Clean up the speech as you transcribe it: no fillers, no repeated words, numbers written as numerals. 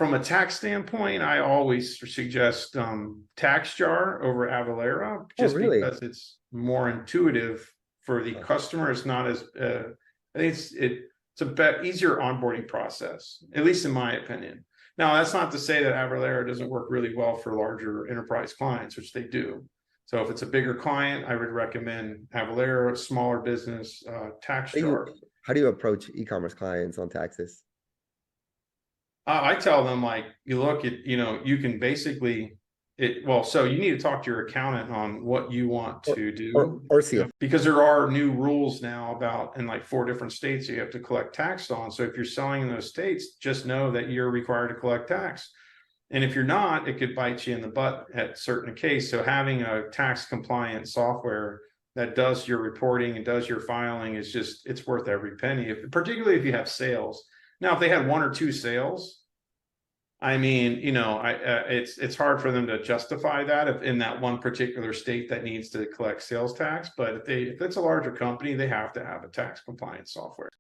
from a tax standpoint, I always suggest TaxJar over Avalara, just because it's more intuitive for the customer. It's not as I think it's a bit easier onboarding process, at least in my opinion. Now, that's not to say that Avalara doesn't work really well for larger enterprise clients, which they do. So if it's a bigger client, I would recommend Avalara. Smaller business, TaxJar. How do you approach e-commerce clients on taxes? I tell them, like, you look at, you can basically so you need to talk to your accountant on what you want to do, or see because there are new rules now about in like 4 different states you have to collect tax on. So if you're selling in those states, just know that you're required to collect tax. And if you're not, it could bite you in the butt at certain case. So having a tax compliant software that does your reporting and does your filing is it's worth every penny, particularly if you have sales. Now, if they had 1 or 2 sales, I mean, it's hard for them to justify that if in that one particular state that needs to collect sales tax. But if it's a larger company, they have to have a tax compliance software.